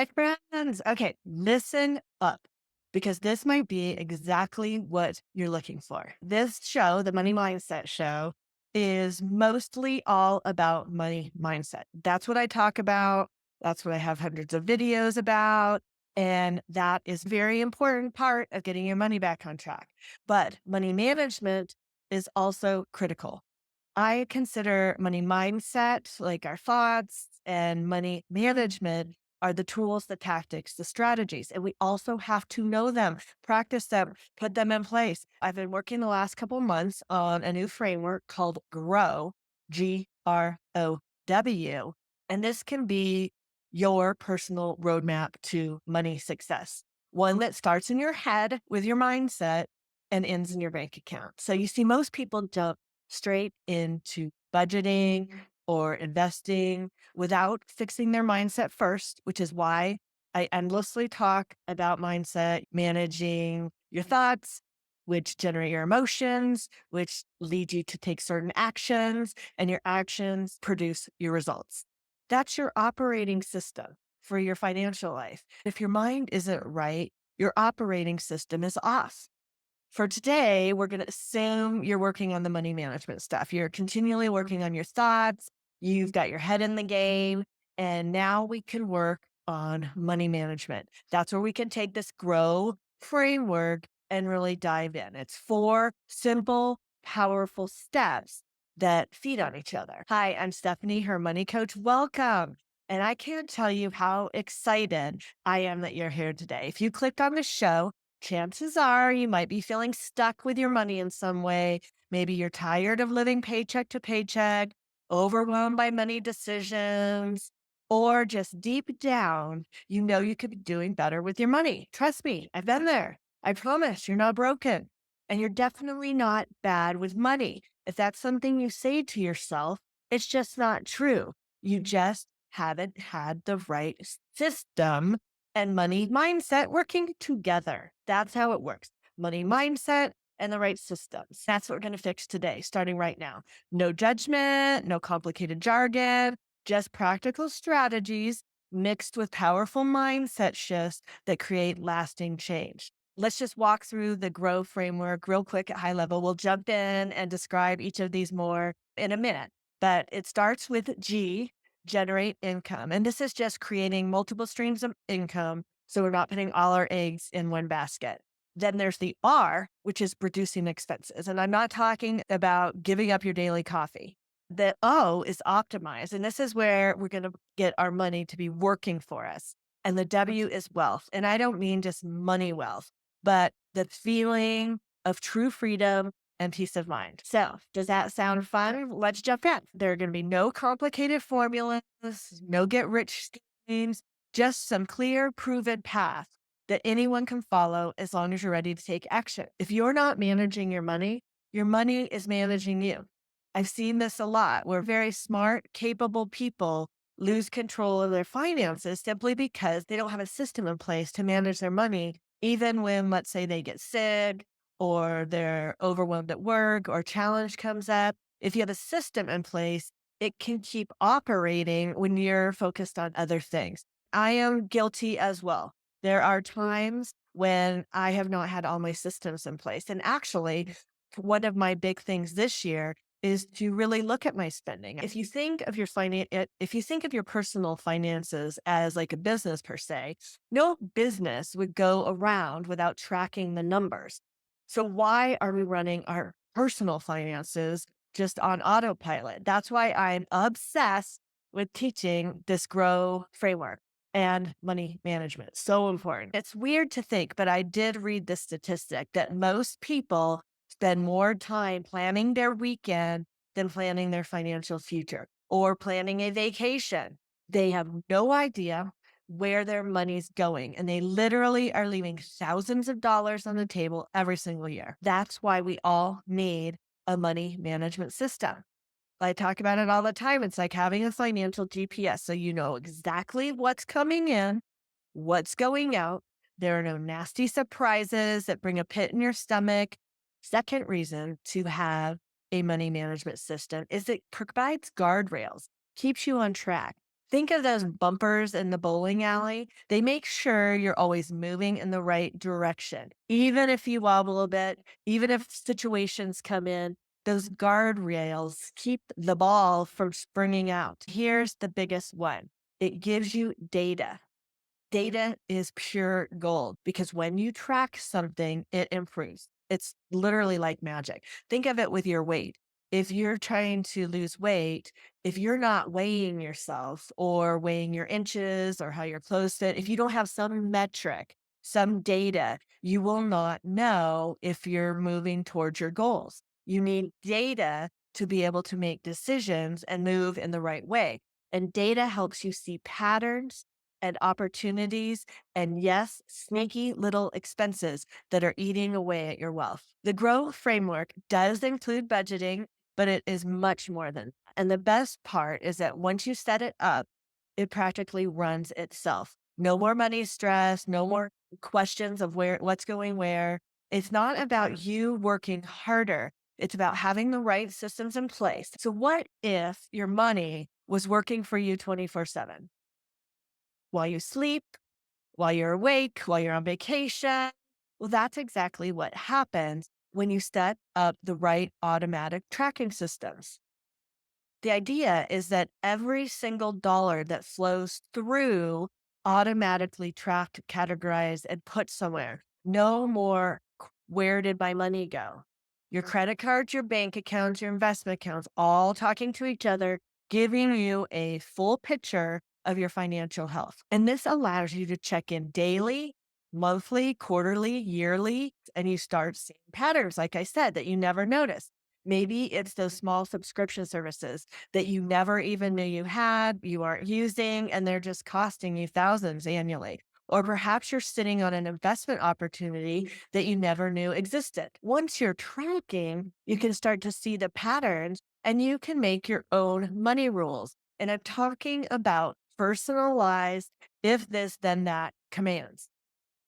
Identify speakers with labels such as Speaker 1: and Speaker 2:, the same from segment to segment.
Speaker 1: My friends, okay, listen up because this might be exactly what you're looking for. This show, the Money Mindset Show, is mostly all about money mindset. That's what I talk about. That's what I have hundreds of videos about. And that is a very important part of getting your money back on track. But money management is also critical. I consider money mindset, like our thoughts, and money management are the tools, the tactics, the strategies. And we also have to know them, practice them, put them in place. I've been working the last couple months on a new framework called GROW, GROW. And this can be your personal roadmap to money success. One that starts in your head with your mindset and ends in your bank account. So you see, most people jump straight into budgeting or investing without fixing their mindset first, which is why I endlessly talk about mindset, managing your thoughts, which generate your emotions, which lead you to take certain actions, and your actions produce your results. That's your operating system for your financial life. If your mind isn't right, your operating system is off. For today, we're going to assume you're working on the money management stuff. You're continually working on your thoughts. You've got your head in the game. And now we can work on money management. That's where we can take this GROW framework and really dive in. It's 4 simple, powerful steps that feed on each other. Hi, I'm Stephanie, her money coach. Welcome. And I can't tell you how excited I am that you're here today. If you clicked on the show, chances are you might be feeling stuck with your money in some way. Maybe you're tired of living paycheck to paycheck, overwhelmed by money decisions, or just deep down, you know you could be doing better with your money. Trust me, I've been there. I promise you're not broken. And you're definitely not bad with money. If that's something you say to yourself, it's just not true. You just haven't had the right system and money mindset working together. That's how it works. Money mindset and the right systems. That's what we're going to fix today, starting right now. No judgment, no complicated jargon, just practical strategies mixed with powerful mindset shifts that create lasting change. Let's just walk through the GROW framework real quick at high level. We'll jump in and describe each of these more in a minute. But it starts with G, generate income. And this is just creating multiple streams of income. So we're not putting all our eggs in one basket. Then there's the R, which is reducing expenses. And I'm not talking about giving up your daily coffee. The O is optimize. And this is where we're going to get our money to be working for us. And the W is wealth. And I don't mean just money wealth, but the feeling of true freedom and peace of mind. So, does that sound fun? Let's jump in. There are going to be no complicated formulas, no get rich schemes, just some clear, proven path that anyone can follow as long as you're ready to take action. If you're not managing your money is managing you. I've seen this a lot where very smart, capable people lose control of their finances simply because they don't have a system in place to manage their money, even when, let's say, they get sick or they're overwhelmed at work or challenge comes up. If you have a system in place, it can keep operating when you're focused on other things. I am guilty as well. There are times when I have not had all my systems in place. And actually, one of my big things this year is to really look at my spending. If you think of your if you think of your personal finances as like a business per se, no business would go around without tracking the numbers. So why are we running our personal finances just on autopilot? That's why I'm obsessed with teaching this GROW framework and money management. So important. It's weird to think, but I did read the statistic that most people spend more time planning their weekend than planning their financial future or planning a vacation. They have no idea where their money's going, and they literally are leaving thousands of dollars on the table every single year. That's why we all need a money management system. I talk about it all the time. It's like having a financial GPS, so you know exactly what's coming in, what's going out. There are no nasty surprises that bring a pit in your stomach. Second reason to have a money management system is it provides guardrails, keeps you on track. Think of those bumpers in the bowling alley. They make sure you're always moving in the right direction. Even if you wobble a bit, even if situations come in, those guardrails keep the ball from springing out. Here's the biggest one, it gives you data. Data is pure gold because when you track something, it improves. It's literally like magic. Think of it with your weight. If you're trying to lose weight, if you're not weighing yourself or weighing your inches or how your clothes fit, if you don't have some metric, some data, you will not know if you're moving towards your goals. You need data to be able to make decisions and move in the right way. And data helps you see patterns and opportunities, and yes, sneaky little expenses that are eating away at your wealth. The growth framework does include budgeting, but it is much more than that. And the best part is that once you set it up, it practically runs itself. No more money stress, no more questions of what's going where. It's not about you working harder. It's about having the right systems in place. So what if your money was working for you 24/7? While you sleep, while you're awake, while you're on vacation. Well, that's exactly what happens when you set up the right automatic tracking systems. The idea is that every single dollar that flows through automatically tracked, categorized, and put somewhere. No more where did my money go? Your credit cards, your bank accounts, your investment accounts, all talking to each other, giving you a full picture of your financial health. And this allows you to check in daily, monthly, quarterly, yearly, and you start seeing patterns, like I said, that you never noticed. Maybe it's those small subscription services that you never even knew you had, you aren't using, and they're just costing you thousands annually. Or perhaps you're sitting on an investment opportunity that you never knew existed. Once you're tracking, you can start to see the patterns and you can make your own money rules. And I'm talking about personalized, if this, then that commands.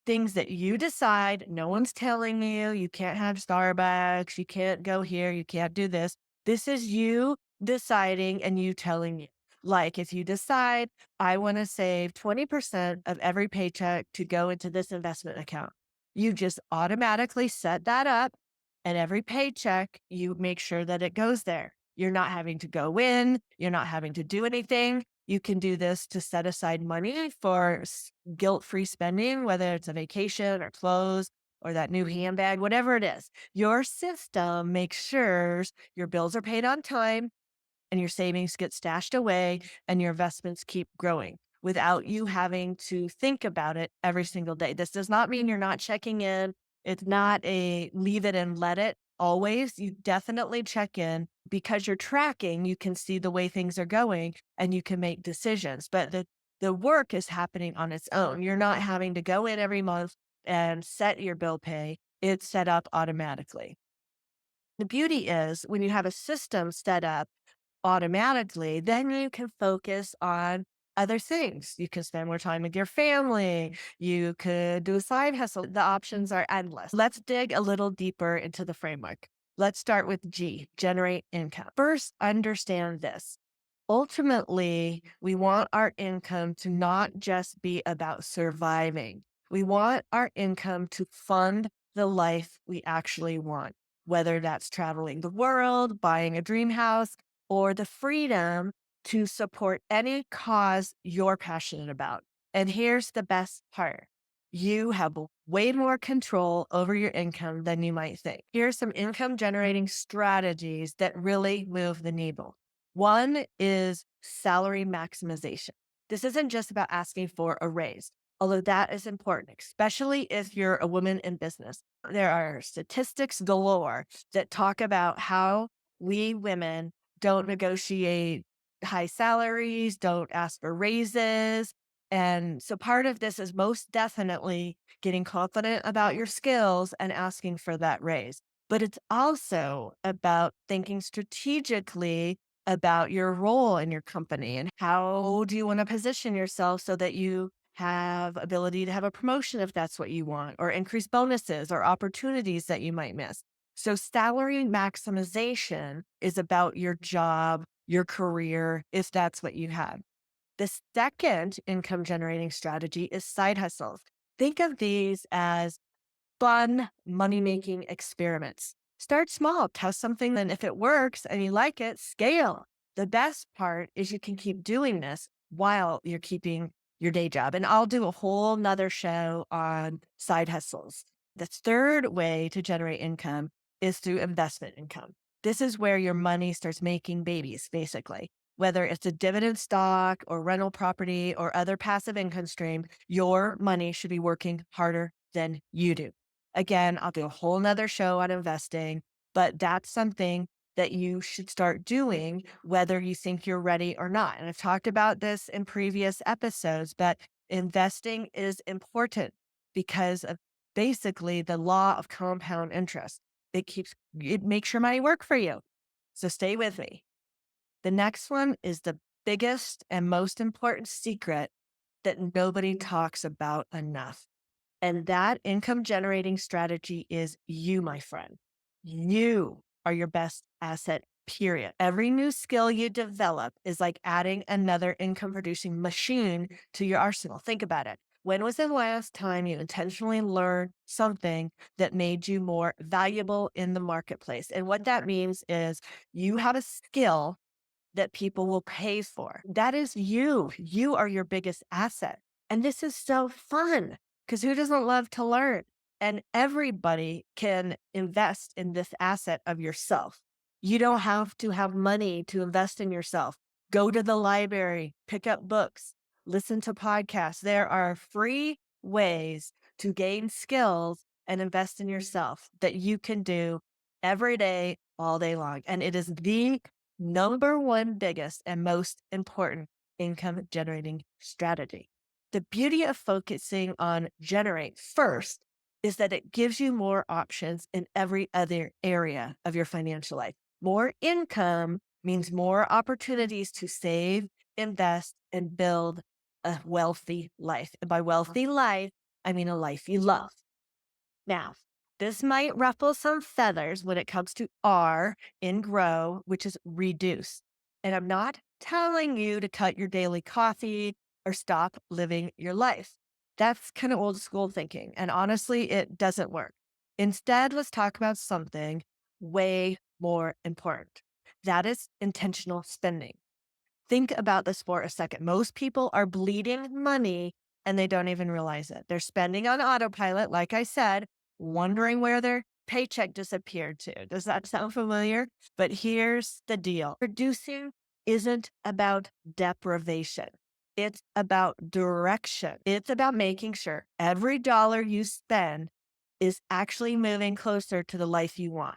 Speaker 1: Things that you decide, no one's telling you, you can't have Starbucks, you can't go here, you can't do this. This is you deciding and you telling you. Like if you decide, I want to save 20% of every paycheck to go into this investment account, you just automatically set that up and every paycheck, you make sure that it goes there. You're not having to go in, you're not having to do anything. You can do this to set aside money for guilt-free spending, whether it's a vacation or clothes or that new handbag, whatever it is. Your system makes sure your bills are paid on time and your savings get stashed away and your investments keep growing without you having to think about it every single day. This does not mean you're not checking in. It's not a leave it and let it always. You definitely check in because you're tracking. You can see the way things are going and you can make decisions. But the work is happening on its own. You're not having to go in every month and set your bill pay. It's set up automatically. The beauty is when you have a system set up automatically, then you can focus on other things. You can spend more time with your family. You could do a side hustle. The options are endless. Let's dig a little deeper into the framework. Let's start with G, generate income. First, understand this. Ultimately, we want our income to not just be about surviving. We want our income to fund the life we actually want, whether that's traveling the world, buying a dream house, or the freedom to support any cause you're passionate about. And here's the best part. You have way more control over your income than you might think. Here's some income generating strategies that really move the needle. One is salary maximization. This isn't just about asking for a raise, although that is important, especially if you're a woman in business. There are statistics galore that talk about how we women don't negotiate high salaries, don't ask for raises. And so part of this is most definitely getting confident about your skills and asking for that raise. But it's also about thinking strategically about your role in your company and how do you want to position yourself so that you have ability to have a promotion if that's what you want, or increase bonuses or opportunities that you might miss. So salary maximization is about your job, your career, if that's what you have. The second income generating strategy is side hustles. Think of these as fun money making experiments. Start small, test something, and if it works and you like it, scale. The best part is you can keep doing this while you're keeping your day job. And I'll do a whole nother show on side hustles. The third way to generate income is through investment income. This is where your money starts making babies, basically. Whether it's a dividend stock or rental property or other passive income stream, your money should be working harder than you do. Again, I'll do a whole nother show on investing, but that's something that you should start doing whether you think you're ready or not. And I've talked about this in previous episodes, but investing is important because of basically the law of compound interest. It makes your money work for you. So stay with me. The next one is the biggest and most important secret that nobody talks about enough. And that income generating strategy is you, my friend. You are your best asset, period. Every new skill you develop is like adding another income producing machine to your arsenal. Think about it. When was the last time you intentionally learned something that made you more valuable in the marketplace? And what that means is you have a skill that people will pay for. That is you. You are your biggest asset. And this is so fun because who doesn't love to learn? And everybody can invest in this asset of yourself. You don't have to have money to invest in yourself. Go to the library, pick up books, listen to podcasts. There are free ways to gain skills and invest in yourself that you can do every day, all day long. And it is the number one biggest and most important income generating strategy. The beauty of focusing on generate first is that it gives you more options in every other area of your financial life. More income means more opportunities to save, invest, and build a wealthy life. And by wealthy life, I mean a life you love. Now, this might ruffle some feathers when it comes to R in grow, which is reduce. And I'm not telling you to cut your daily coffee or stop living your life. That's kind of old school thinking. And honestly, it doesn't work. Instead, let's talk about something way more important. That is intentional spending. Think about this for a second. Most people are bleeding money and they don't even realize it. They're spending on autopilot, like I said, wondering where their paycheck disappeared to. Does that sound familiar? But here's the deal. Reducing isn't about deprivation. It's about direction. It's about making sure every dollar you spend is actually moving closer to the life you want.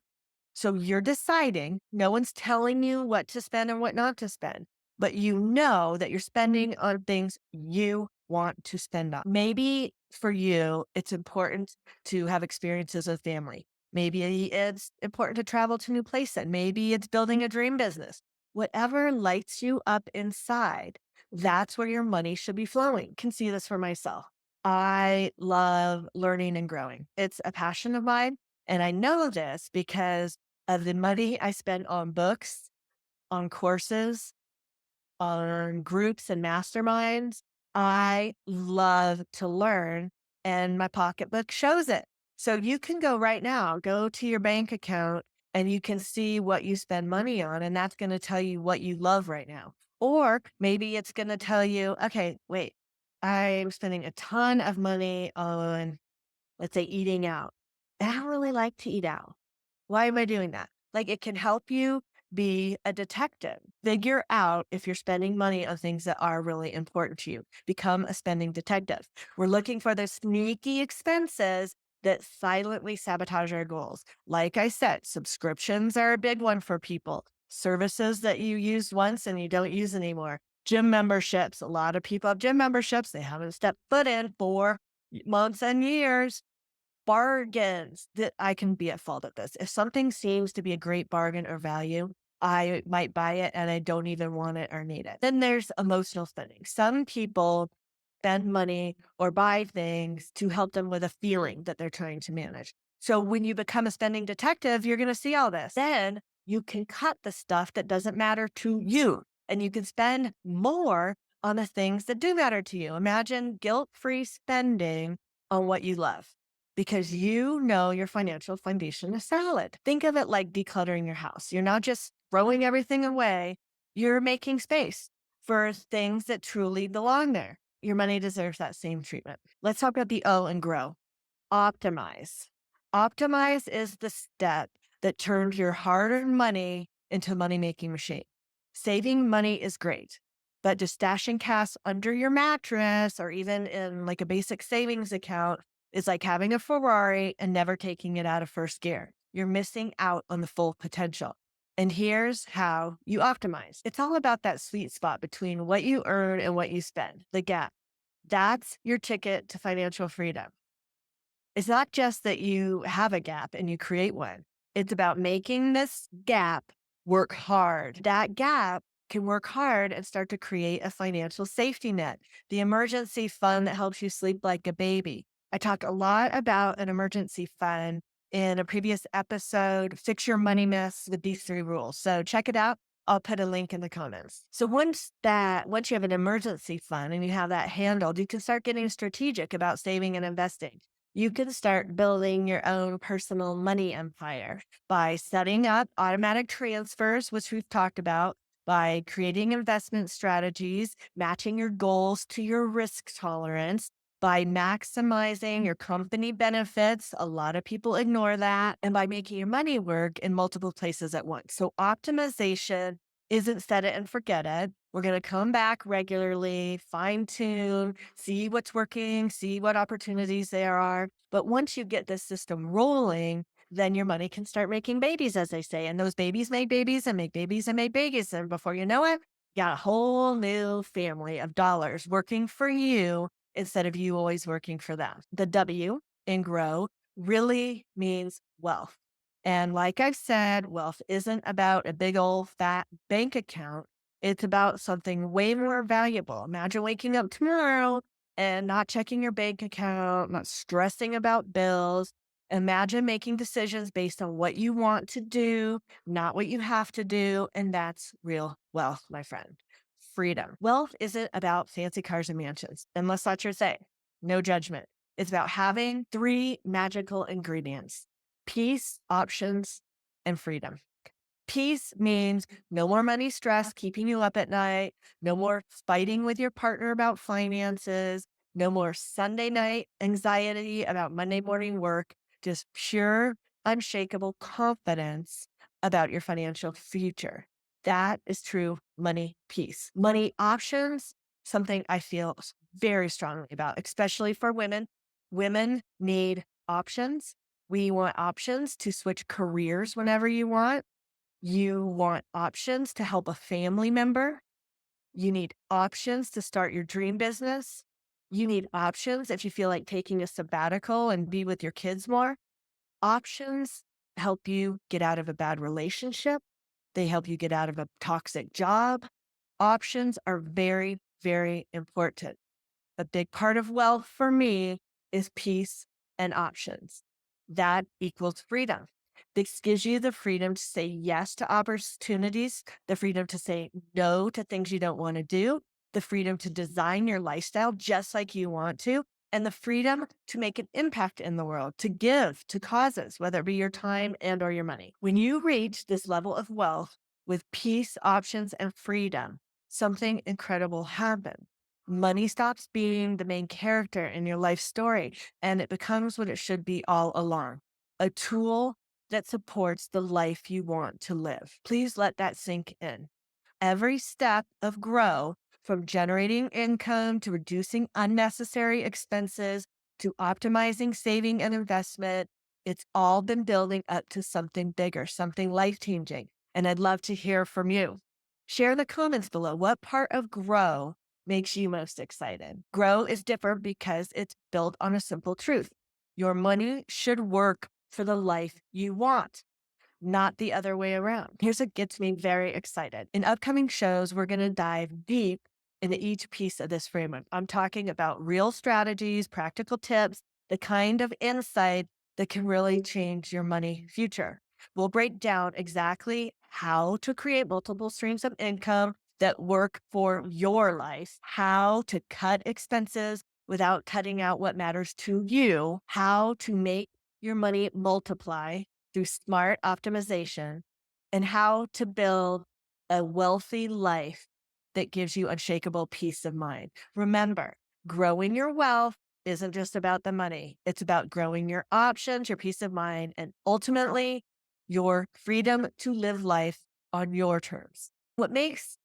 Speaker 1: So you're deciding, no one's telling you what to spend and what not to spend, but you know that you're spending on things you want to spend on. Maybe for you, it's important to have experiences with family. Maybe it's important to travel to new places. Maybe it's building a dream business. Whatever lights you up inside, that's where your money should be flowing. Can see this for myself. I love learning and growing. It's a passion of mine. And I know this because of the money I spend on books, on courses, on groups and masterminds. I love to learn, and my pocketbook shows it. So you can go right now, go to your bank account, and you can see what you spend money on, and that's going to tell you what you love right now. Or maybe it's going to tell you, okay, wait, I'm spending a ton of money on, let's say, eating out. And I don't really like to eat out. Why am I doing that? Like, it can help you be a detective. Figure out if you're spending money on things that are really important to you. Become a spending detective. We're looking for the sneaky expenses that silently sabotage our goals. Like I said, subscriptions are a big one for people. Services that you used once and you don't use anymore. Gym memberships. A lot of people have gym memberships. They haven't stepped foot in for months and years. Bargains that I can be at fault at this. If something seems to be a great bargain or value, I might buy it and I don't even want it or need it. Then there's emotional spending. Some people spend money or buy things to help them with a feeling that they're trying to manage. So when you become a spending detective, you're going to see all this. Then you can cut the stuff that doesn't matter to you and you can spend more on the things that do matter to you. Imagine guilt-free spending on what you love because you know your financial foundation is solid. Think of it like decluttering your house. You're not just throwing everything away, you're making space for things that truly belong there. Your money deserves that same treatment. Let's talk about the O and grow. Optimize. Optimize is the step that turns your hard earned money into a money making machine. Saving money is great, but just stashing cash under your mattress or even in like a basic savings account is like having a Ferrari and never taking it out of first gear. You're missing out on the full potential. And here's how you optimize. It's all about that sweet spot between what you earn and what you spend, the gap. That's your ticket to financial freedom. It's not just that you have a gap and you create one. It's about making this gap work hard. That gap can work hard and start to create a financial safety net, the emergency fund that helps you sleep like a baby. I talked a lot about an emergency fund in a previous episode, Fix Your Money Mess with these three rules. So check it out. I'll put a link in the comments. So once you have an emergency fund and you have that handled, you can start getting strategic about saving and investing. You can start building your own personal money empire by setting up automatic transfers, which we've talked about, by creating investment strategies, matching your goals to your risk tolerance, by maximizing your company benefits. A lot of people ignore that. And by making your money work in multiple places at once. So optimization isn't set it and forget it. We're going to come back regularly, fine tune, see what's working, see what opportunities there are. But once you get this system rolling, then your money can start making babies, as they say. And those babies make babies and make babies and make babies. And before you know it, you got a whole new family of dollars working for you instead of you always working for them. The W in grow really means wealth. And like I've said, wealth isn't about a big old fat bank account. It's about something way more valuable. Imagine waking up tomorrow and not checking your bank account, not stressing about bills. Imagine making decisions based on what you want to do, not what you have to do. And that's real wealth, my friend. Freedom. Wealth isn't about fancy cars and mansions, unless that's your thing. No judgment. It's about having three magical ingredients: peace, options, and freedom. Peace means no more money stress keeping you up at night, no more fighting with your partner about finances, no more Sunday night anxiety about Monday morning work, just pure, unshakable confidence about your financial future. That is true money peace. Money options, something I feel very strongly about, especially for women. Women need options. We want options to switch careers whenever you want. You want options to help a family member. You need options to start your dream business. You need options if you feel like taking a sabbatical and be with your kids more. Options help you get out of a bad relationship. They help you get out of a toxic job. Options are very, very important. A big part of wealth for me is peace and options. That equals freedom. This gives you the freedom to say yes to opportunities, the freedom to say no to things you don't want to do, the freedom to design your lifestyle just like you want to, and the freedom to make an impact in the world, to give to causes, whether it be your time and or your money. When you reach this level of wealth with peace, options, and freedom, something incredible happens. Money stops being the main character in your life story, and it becomes what it should be all along: a tool that supports the life you want to live. Please let that sink in. Every step of grow, from generating income to reducing unnecessary expenses to optimizing saving and investment, it's all been building up to something bigger, something life changing. And I'd love to hear from you. Share in the comments below what part of grow makes you most excited. Grow is different because it's built on a simple truth. Your money should work for the life you want, not the other way around. Here's what gets me very excited. In upcoming shows, we're going to dive deep into each piece of this framework. I'm talking about real strategies, practical tips, the kind of insight that can really change your money future. We'll break down exactly how to create multiple streams of income, that work for your life, how to cut expenses without cutting out what matters to you, how to make your money multiply through smart optimization, and how to build a wealthy life that gives you unshakable peace of mind. Remember, growing your wealth isn't just about the money, it's about growing your options, your peace of mind, and ultimately your freedom to live life on your terms. What makes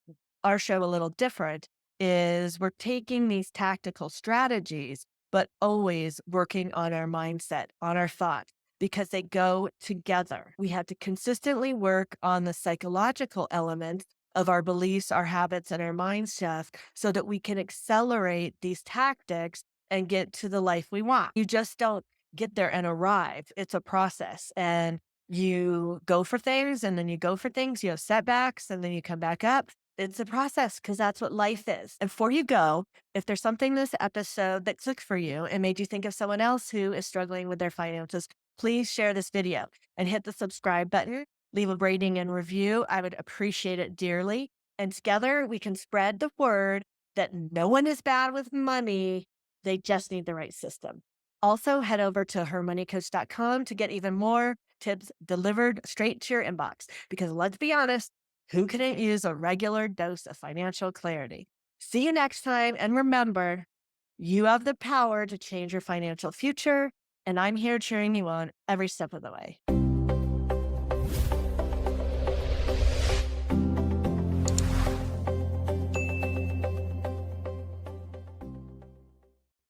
Speaker 1: our show a little different is we're taking these tactical strategies, but always working on our mindset, on our thought, because they go together. We have to consistently work on the psychological elements of our beliefs, our habits, and our mindset so that we can accelerate these tactics and get to the life we want. You just don't get there and arrive. It's a process. And you go for things and then you go for things, you have setbacks and then you come back up. It's a process because that's what life is. And before you go, if there's something in this episode that clicked for you and made you think of someone else who is struggling with their finances, please share this video and hit the subscribe button. Leave a rating and review. I would appreciate it dearly. And together we can spread the word that no one is bad with money. They just need the right system. Also, head over to hermoneycoach.com to get even more tips delivered straight to your inbox. Because let's be honest, who couldn't use a regular dose of financial clarity? See you next time. And remember, you have the power to change your financial future. And I'm here cheering you on every step of the way.